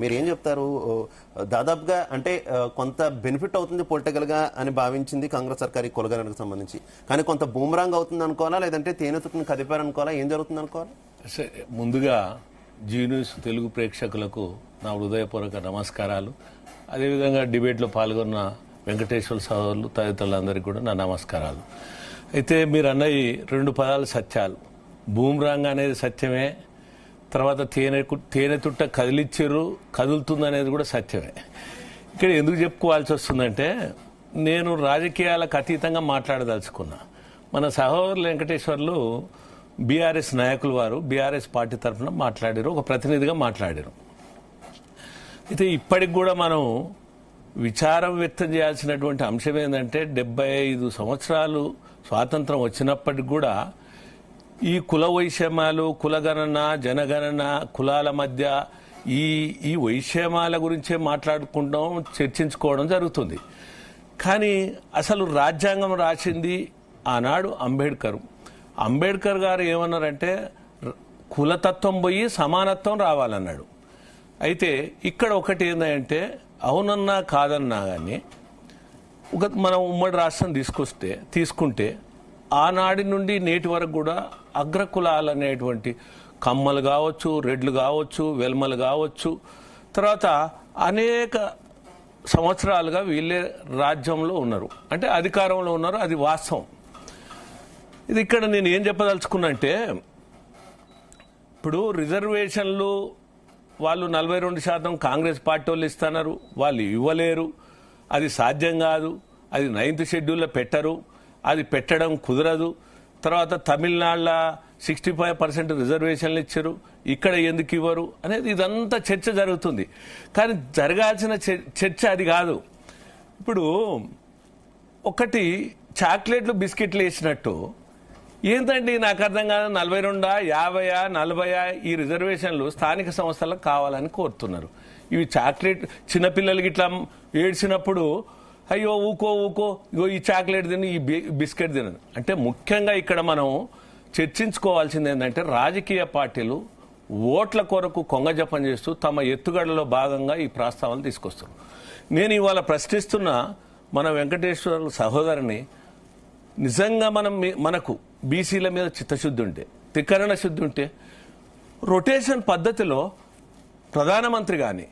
మీరు ఏం చెప్తారు? దాదాపుగా అంటే కొంత బెనిఫిట్ అవుతుంది పొలిటికల్ గా అని భావించింది కాంగ్రెస్ సర్కార్ ఈ కులగణనకు సంబంధించి. కానీ కొంత బూమరాంగ్ అవుతుంది అనుకోవాలా, లేదంటే తేనెతుకుని కదిపారనుకోవాలా, ఏం జరుగుతుంది అనుకోవాలా? ముందుగా జీ న్యూస్ తెలుగు ప్రేక్షకులకు నా హృదయపూర్వక నమస్కారాలు. అదేవిధంగా డిబేట్లో పాల్గొన్న వెంకటేశ్వర సోదరులు తదితరులందరికీ కూడా నా నమస్కారాలు. అయితే మీరు అన్నవి రెండు పదాలు సత్యాలు. బూమరాంగ్ అనేది సత్యమే, తర్వాత తేనె తుట్ట కదిలిచ్చిర్రు, కదులుతుంది అనేది కూడా సత్యమే. ఇక్కడ ఎందుకు చెప్పుకోవాల్సి వస్తుందంటే, నేను రాజకీయాలకు అతీతంగా మాట్లాడదలుచుకున్నా. మన సహోదరులు వెంకటేశ్వర్లు బీఆర్ఎస్ నాయకులు, వారు బీఆర్ఎస్ పార్టీ తరఫున మాట్లాడారు, ఒక ప్రతినిధిగా మాట్లాడారు. అయితే ఇప్పటికి కూడా మనం విచారం వ్యక్తం చేయాల్సినటువంటి అంశం ఏంటంటే, 75 సంవత్సరాలు స్వాతంత్రం వచ్చినప్పటికి కూడా ఈ కుల వైషమ్యాలు, కులగణన, జనగణన, కులాల మధ్య ఈ వైషమ్యాల గురించే మాట్లాడుకుంటాం, చర్చించుకోవడం జరుగుతుంది. కానీ అసలు రాజ్యాంగం రాసింది ఆనాడు అంబేద్కర్ గారు ఏమన్నారంటే, కులతత్వం పోయి సమానత్వం రావాలన్నాడు. అయితే ఇక్కడ ఒకటి ఏంటంటే, అవునన్నా కాదన్నా కానీ మనం ఉమ్మడి రాష్ట్రం తీసుకుంటే ఆనాడి నుండి నేటి వరకు కూడా అగ్రకులాలు అనేటువంటి కమ్మలు కావచ్చు, రెడ్లు కావచ్చు, వెల్మలు కావచ్చు, తర్వాత అనేక సంవత్సరాలుగా వీళ్ళే రాజ్యంలో ఉన్నారు, అంటే అధికారంలో ఉన్నారు. అది వాస్తవం. ఇది ఇక్కడ నేను ఏం చెప్పదలుచుకున్నా అంటే, ఇప్పుడు రిజర్వేషన్లు వాళ్ళు 42% కాంగ్రెస్ పార్టీ వాళ్ళు ఇస్తున్నారు, వాళ్ళు ఇవ్వలేరు, అది సాధ్యం కాదు, అది 9th షెడ్యూల్లో పెట్టరు, అది పెట్టడం కుదరదు. తర్వాత తమిళనాడులో 65% రిజర్వేషన్లు ఇచ్చారు, ఇక్కడ ఎందుకు ఇవ్వరు అనేది ఇదంతా చర్చ జరుగుతుంది. కానీ జరగాల్సిన చర్చ అది కాదు. ఇప్పుడు ఒకటి చాక్లెట్లు బిస్కెట్లు వేసినట్టు ఏంటండి నాకు అర్థం కాదు, 42, 50, 40 ఈ రిజర్వేషన్లు స్థానిక సంస్థలకు కావాలని కోరుతున్నారు. ఇవి చాక్లెట్ చిన్నపిల్లలకి ఇట్లా ఏడ్చినప్పుడు అయ్యో ఊకో ఇగో ఈ చాక్లెట్ తిని, ఈ బిస్కెట్ తినదు అంటే. ముఖ్యంగా ఇక్కడ మనం చర్చించుకోవాల్సింది ఏంటంటే, రాజకీయ పార్టీలు ఓట్ల కొరకు కొంగజపం చేస్తూ తమ ఎత్తుగడలో భాగంగా ఈ ప్రస్తావనలు తీసుకొస్తారు. నేను ఇవాళ ప్రశ్నిస్తున్న మన వెంకటేశ్వర సహోదరిని, నిజంగా మనకు బీసీల మీద చిత్తశుద్ధి ఉంటే, త్రికరణ శుద్ధి ఉంటే, రొటేషన్ పద్ధతిలో ప్రధానమంత్రి కానీ,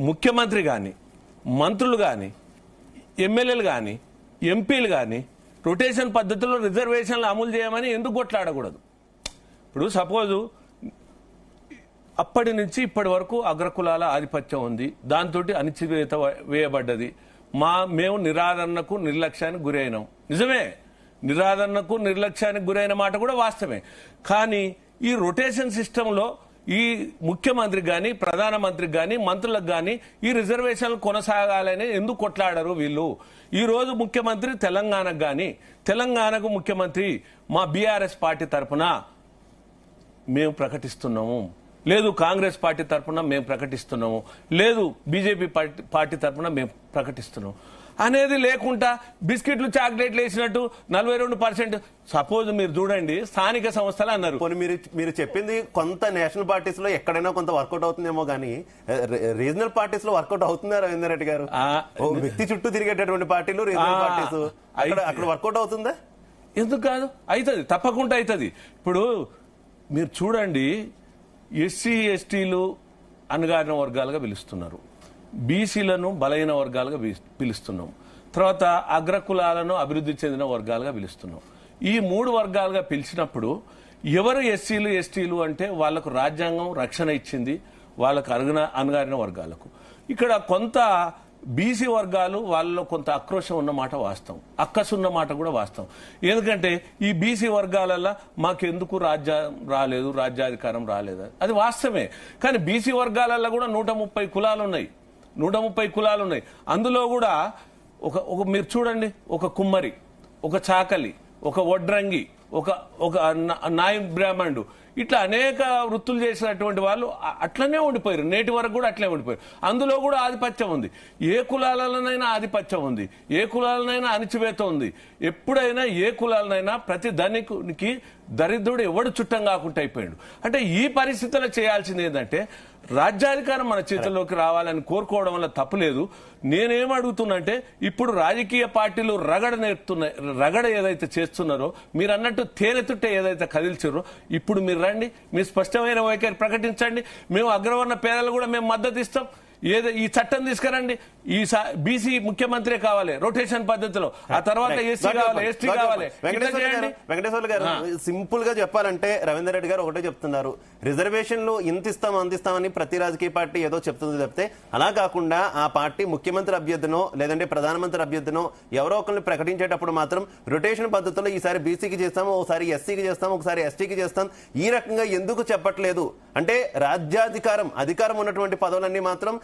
ముఖ్యమంత్రి కానీ, మంత్రులు కానీ, ఎమ్మెల్యేలు కానీ, ఎంపీలు కానీ రొటేషన్ పద్ధతిలో రిజర్వేషన్లు అమలు చేయమని ఎందుకు కొట్లాడకూడదు? ఇప్పుడు సపోజు అప్పటి నుంచి ఇప్పటి వరకు అగ్రకులాల ఆధిపత్యం ఉంది, దాంతో అణిచివేత వేయబడ్డది. మేము నిరాదరణకు, నిర్లక్ష్యానికి గురైనాం. నిజమే, నిరాదరణకు, నిర్లక్ష్యానికి గురైన మాట కూడా వాస్తవమే. కానీ ఈ రొటేషన్ సిస్టంలో ఈ ముఖ్యమంత్రికి కానీ, ప్రధానమంత్రికి కానీ, మంత్రులకు కానీ ఈ రిజర్వేషన్లు కొనసాగాలని ఎందుకు కొట్లాడరు వీళ్ళు? ఈ రోజు ముఖ్యమంత్రి తెలంగాణకు కానీ, తెలంగాణకు ముఖ్యమంత్రి మా బీఆర్ఎస్ పార్టీ తరఫున మేము ప్రకటిస్తున్నాము, లేదు కాంగ్రెస్ పార్టీ తరఫున మేము ప్రకటిస్తున్నాము, లేదు బీజేపీ పార్టీ తరఫున మేము ప్రకటిస్తున్నాము అనేది లేకుండా బిస్కెట్లు చాక్లెట్లు వేసినట్టు 42%. సపోజ్ మీరు చూడండి, స్థానిక సంస్థలు అన్నారు. మీరు చెప్పింది కొంత నేషనల్ పార్టీస్ లో ఎక్కడైనా కొంత వర్కౌట్ అవుతుందేమో కానీ రీజనల్ పార్టీస్ లో వర్కౌట్ అవుతుందా రవీందర్ రెడ్డి గారు? వ్యక్తి చుట్టూ తిరిగేటటువంటి పార్టీలు రీజనల్ పార్టీస్ అక్కడ వర్కౌట్ అవుతుందా? ఎందుకు కాదు, అవుతుంది, తప్పకుండా అవుతుంది. ఇప్పుడు మీరు చూడండి, ఎస్సీ ఎస్టీలు అణగారిన వర్గాలుగా పిలుస్తున్నారు, బీసీలను బలహీన వర్గాలుగా పిలుస్తున్నాం, తర్వాత అగ్రకులాలను అభివృద్ధి చెందిన వర్గాలుగా పిలుస్తున్నాం. ఈ 3 వర్గాలుగా పిలిచినప్పుడు ఎవరు ఎస్సీలు ఎస్టీలు అంటే వాళ్లకు రాజ్యాంగం రక్షణ ఇచ్చింది, వాళ్ళకు అణగారిన వర్గాలకు. ఇక్కడ కొంత బీసీ వర్గాలు వాళ్ళలో కొంత ఆక్రోశం ఉన్నమాట వాస్తవం, అక్కసున్న మాట కూడా వాస్తవం. ఎందుకంటే ఈ బీసీ వర్గాలలో మాకెందుకు రాలేదు, రాజ్యాధికారం రాలేదు, అది వాస్తవమే. కానీ బీసీ వర్గాలలో కూడా 130 కులాలు ఉన్నాయి, 130 కులాలు ఉన్నాయి. అందులో కూడా ఒక మీరు చూడండి, ఒక కుమ్మరి, ఒక చాకలి, ఒక వడ్రంగి, ఒక నాయ బ్రాహ్మణుడు, ఇట్లా అనేక వృత్తులు చేసినటువంటి వాళ్ళు అట్లనే ఉండిపోయారు, నేటి వరకు కూడా అట్లే ఉండిపోయారు. అందులో కూడా ఆధిపత్యం ఉంది, ఏ కులాలనైనా ఆధిపత్యం ఉంది, ఏ కులాలనైనా అణిచివేత ఉంది. ఎప్పుడైనా ఏ కులాలనైనా ప్రతి ధనికునికి దరిద్రుడు ఎవడు చుట్టం కాకుండా అయిపోయాడు. అంటే ఈ పరిస్థితుల్లో చేయాల్సింది ఏంటంటే, రాజ్యాధికారం మన చేతుల్లోకి రావాలని కోరుకోవడం వల్ల తప్పులేదు. నేనేం అడుగుతున్నంటే ఇప్పుడు రాజకీయ పార్టీలు రగడ ఏదైతే చేస్తున్నారో, మీరు అన్నట్టు తేనెతుట్టే ఏదైతే కదిల్చారో, ఇప్పుడు మీరు రండి, మీరు స్పష్టమైన వైఖరి ప్రకటించండి. మేము అగ్రవర్ణ పేదలు కూడా మేము మద్దతు ఇస్తాం. ఈ చట్టం తీసుకురండి. ఈ బీసీ ముఖ్యమంత్రి కావాలి రొటేషన్ పద్ధతిలో, ఆ తర్వాత ఎస్సీ కావాలి, ఎస్టీ కావాలి. వెంకటేశ్వర గారు సింపుల్ గా చెప్పాలంటే రవీందర్ రెడ్డి గారు ఒకటే చెప్తున్నారు, రిజర్వేషన్లు ఇంత ఇస్తాం అందిస్తామని ప్రతి రాజకీయ పార్టీ ఏదో చెప్తుంది చెప్తే, అలా కాకుండా ఆ పార్టీ ముఖ్యమంత్రి అభ్యర్థినో లేదంటే ప్రధానమంత్రి అభ్యర్థినో ఎవరో ఒకరిని ప్రకటించేటప్పుడు మాత్రం రొటేషన్ పద్ధతిలో ఈసారి బీసీకి చేస్తాం, ఒకసారి ఎస్సీకి చేస్తాం, ఒకసారి ఎస్టీకి చేస్తాం, ఈ రకంగా ఎందుకు చెప్పట్లేదు? అంటే అధికారం ఉన్నటువంటి పదవులన్నీ మాత్రం